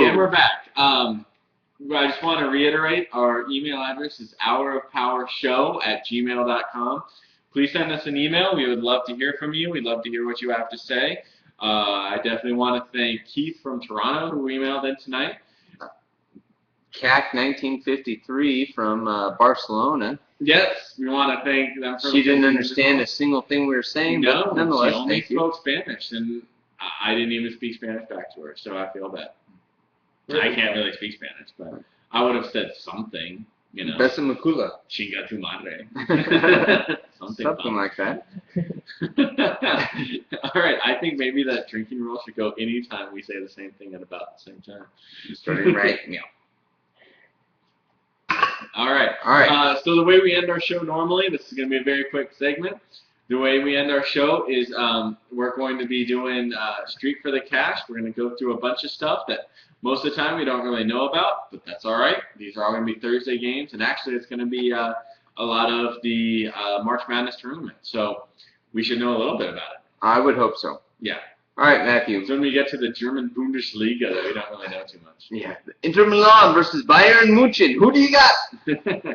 Hey, and we're back. I just want to reiterate our email address is hourofpowershow@gmail.com. Please send us an email. We would love to hear from you. We'd love to hear what you have to say. I definitely want to thank Keith from Toronto who emailed in tonight. CAC 1953 from Barcelona. Yes, we want to thank them for She didn't understand a single thing we were saying, no, but nonetheless, she only thank you. spoke Spanish, and I didn't even speak Spanish back to her, so I feel bad. I can't really speak Spanish, but I would have said something, you know. Besa Macula. Chinga tu madre. Something like that. All right, I think maybe that drinking rule should go anytime we say the same thing at about the same time. Starting right now. All right. So the way we end our show normally, this is going to be a very quick segment. The way we end our show is we're going to be doing Street for the Cash. We're going to go through a bunch of stuff that most of the time we don't really know about, but that's all right. These are all going to be Thursday games, and actually it's going to be a lot of the March Madness tournament. So we should know a little bit about it. I would hope so. Yeah. All right, Matthew. So when we get to the German Bundesliga, that we don't really know too much. Yeah. Inter Milan versus Bayern Munich. Who do you got?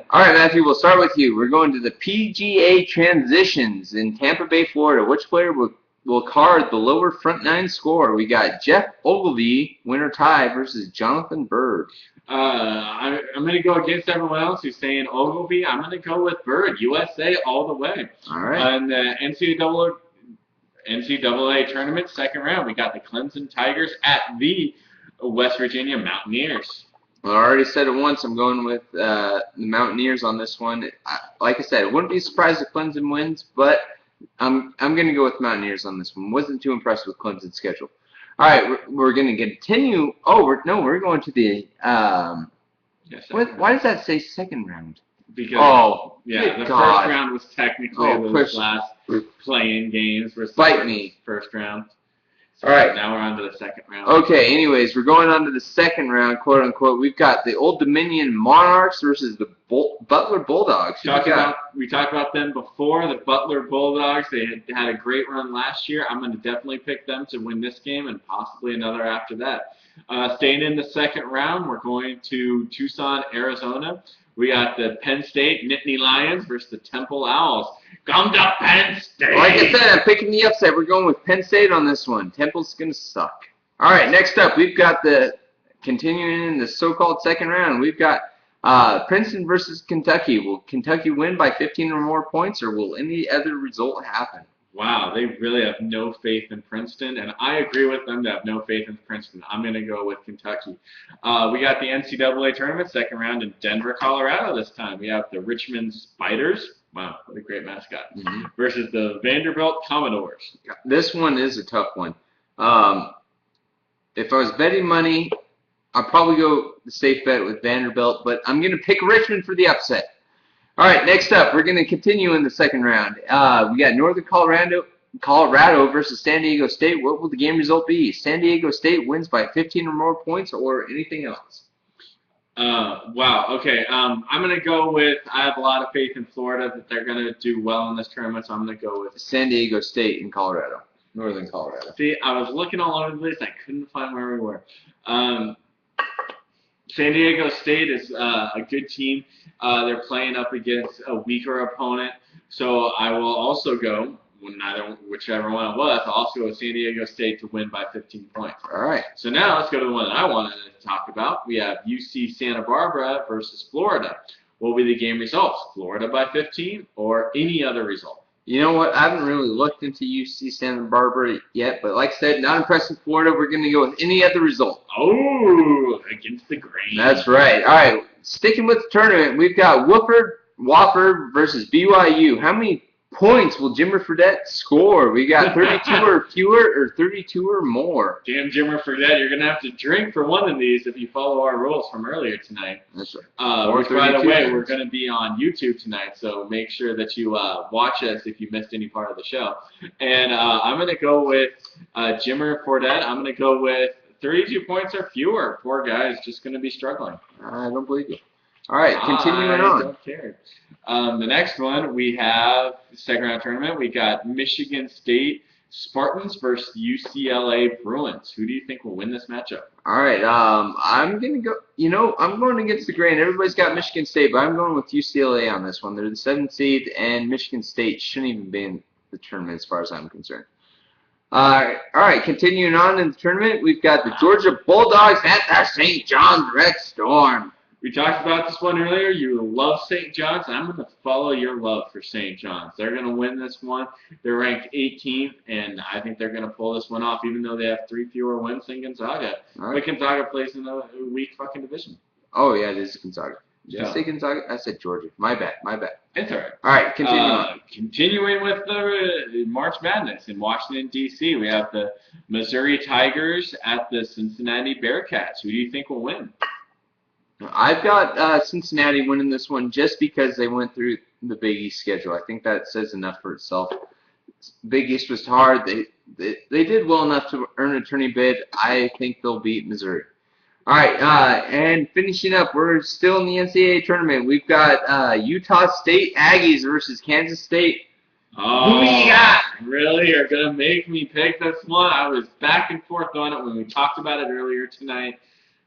All right, Matthew, we'll start with you. We're going to the PGA transitions in Tampa Bay, Florida. Which player will card the lower front nine score? We got Jeff Ogilvy, winner tie, versus Jonathan Bird. I'm going to go against everyone else who's saying Ogilvy. I'm going to go with Bird, USA all the way. All right. And the NCAA tournament, second round, we got the Clemson Tigers at the West Virginia Mountaineers. Well, I already said it once. I'm going with the Mountaineers on this one. Like I said, I wouldn't be surprised if Clemson wins, but I'm going to go with Mountaineers on this one. Wasn't too impressed with Clemson's schedule. All right, we're going to continue. Oh, we're going to the. Why does that say second round? Because the first round was technically the last playing games versus first round. So all right. Now we're on to the second round. Okay, anyways, we're going on to the second round, quote unquote. We've got the Old Dominion Monarchs versus the Butler Bulldogs. We talked about them before, the Butler Bulldogs. They had a great run last year. I'm going to definitely pick them to win this game and possibly another after that. Staying in the second round, we're going to Tucson, Arizona. We got the Penn State Nittany Lions versus the Temple Owls. Come to Penn State! Like I said, I'm picking the upset. We're going with Penn State on this one. Temple's going to suck. All right, next up, we've got continuing in the so-called second round, we've got Princeton versus Kentucky. Will Kentucky win by 15 or more points, or will any other result happen? Wow, they really have no faith in Princeton, and I agree with them to have no faith in Princeton. I'm going to go with Kentucky. We got the NCAA tournament, second round in Denver, Colorado this time. We have the Richmond Spiders. Wow, what a great mascot. Versus the Vanderbilt Commodores. This one is a tough one. If I was betting money, I'd probably go the safe bet with Vanderbilt, but I'm going to pick Richmond for the upset. All right, next up, we're going to continue in the second round. We got Northern Colorado versus San Diego State. What will the game result be? San Diego State wins by 15 or more points, or anything else? Wow, okay. I'm going to go with, I have a lot of faith in Florida that they're going to do well in this tournament, so I'm going to go with San Diego State in Colorado, Northern Colorado. See, I was looking all over the place. I couldn't find where we were. San Diego State is a good team. They're playing up against a weaker opponent, so I will also go, whichever one it was, I'll also go with San Diego State to win by 15 points. All right. So now let's go to the one that I wanted to talk about. We have UC Santa Barbara versus Florida. What will be the game results? Florida by 15 or any other result? You know what? I haven't really looked into UC Santa Barbara yet, but like I said, not impressed with Florida. We're going to go with any other result. Oh, against the grain. That's right. All right. Sticking with the tournament, we've got Wofford versus BYU. How many points will Jimmer Fredette score? We got 32 or fewer or 32 or more. Damn, Jimmer Fredette, you're going to have to drink for one of these if you follow our rules from earlier tonight. That's right. Which, by the way, we're going to be on YouTube tonight, so make sure that you watch us if you missed any part of the show. And I'm going to go with Jimmer Fredette. I'm going to go with 32 points or fewer. Poor guy's just going to be struggling. I don't believe you. All right, continuing on. I don't care. The next one, we have the second round tournament. We got Michigan State Spartans versus UCLA Bruins. Who do you think will win this matchup? All right. I'm gonna go. I'm going against the grain. Everybody's got Michigan State, but I'm going with UCLA on this one. They're the 7th seed, and Michigan State shouldn't even be in the tournament as far as I'm concerned. All right. Continuing on in the tournament, we've got the Georgia Bulldogs at the St. John's Red Storm. We talked about this one earlier. You love St. John's. I'm going to follow your love for St. John's. They're going to win this one. They're ranked 18th, and I think they're going to pull this one off, even though they have 3 fewer wins than Gonzaga. But Gonzaga plays in a weak fucking division. Oh, yeah, it is Gonzaga. Did you say Gonzaga? I said Georgia. My bad. It's all right. All right, continuing. Continuing with the March Madness in Washington, D.C., we have the Missouri Tigers at the Cincinnati Bearcats. Who do you think will win? I've got Cincinnati winning this one just because they went through the Big East schedule. I think that says enough for itself. Big East was hard. They did well enough to earn a tourney bid. I think they'll beat Missouri. All right, and finishing up, we're still in the NCAA tournament. We've got Utah State Aggies versus Kansas State. Oh, who you got? Really? You're going to make me pick this one? I was back and forth on it when we talked about it earlier tonight.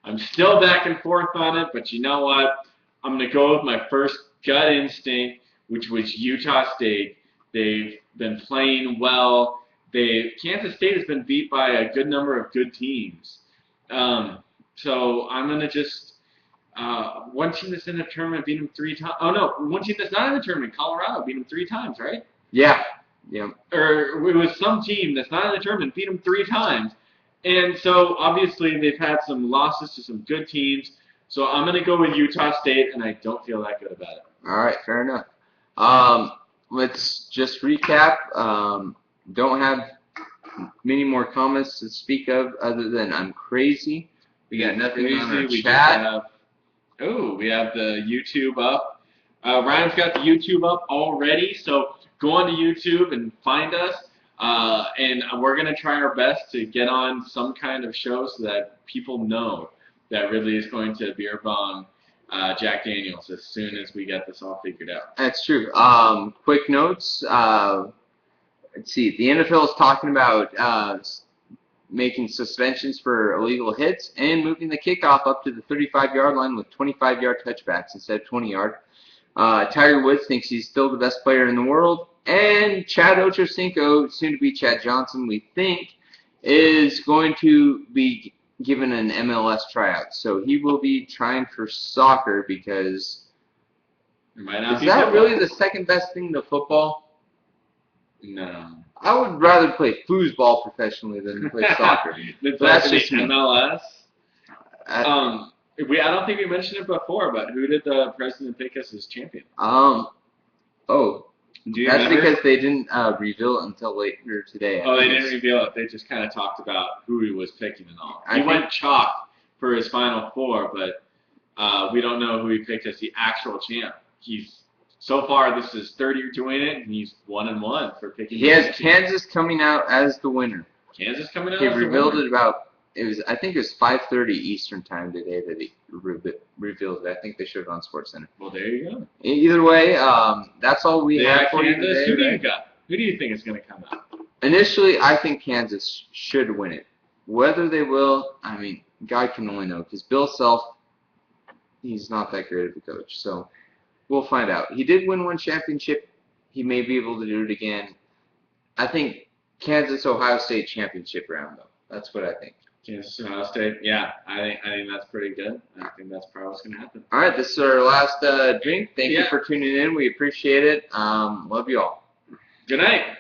I'm still back and forth on it, but you know what? I'm going to go with my first gut instinct, which was Utah State. They've been playing well. Kansas State has been beat by a good number of good teams. So I'm going to just one team that's in the tournament beat them 3 times. Oh, no, one team that's not in the tournament, Colorado, beat them 3 times, right? Yeah. Or it was some team that's not in the tournament, beat them 3 times. And so, obviously, they've had some losses to some good teams. So I'm going to go with Utah State, and I don't feel that good about it. All right, fair enough. Let's just recap. Don't have many more comments to speak of other than I'm crazy. We got nothing on our chat. We have the YouTube up. Ryan's got the YouTube up already, so go on to YouTube and find us. And we're going to try our best to get on some kind of show so that people know that Ridley is going to beer bong Jack Daniels as soon as we get this all figured out. That's true. Quick notes. Let's see. The NFL is talking about making suspensions for illegal hits and moving the kickoff up to the 35-yard line with 25-yard touchbacks instead of 20-yard. Tiger Woods thinks he's still the best player in the world. And Chad Ochocinco, soon to be Chad Johnson, we think, is going to be given an MLS tryout. So he will be trying for soccer because is that really the second best thing to football? No. I would rather play foosball professionally than play soccer. That's just MLS. I don't think we mentioned it before, but who did the president pick us as champion? That's because they didn't reveal it until later today. Oh, they didn't reveal it. They just kind of talked about who he was picking and all. He went chalk for his Final Four, but we don't know who he picked as the actual champ. So far, this is third year doing it, and he's 1-1 for picking. He has Kansas coming out as the winner. Kansas coming out. He revealed it I think it was 5:30 Eastern time today that he revealed it. I think they showed it on SportsCenter. Well, there you go. Either way, that's all we have for you today. Who do you got? Who do you think is going to come out? Initially, I think Kansas should win it. Whether they will, I mean, God can only know. Because Bill Self, he's not that great of a coach. So we'll find out. He did win one championship. He may be able to do it again. I think Kansas-Ohio State championship round, though. That's what I think. Kansas, Ohio State. Yeah, I think that's pretty good. I think that's probably what's going to happen. All right, this is our last drink. Thank you for tuning in. We appreciate it. Love you all. Good night.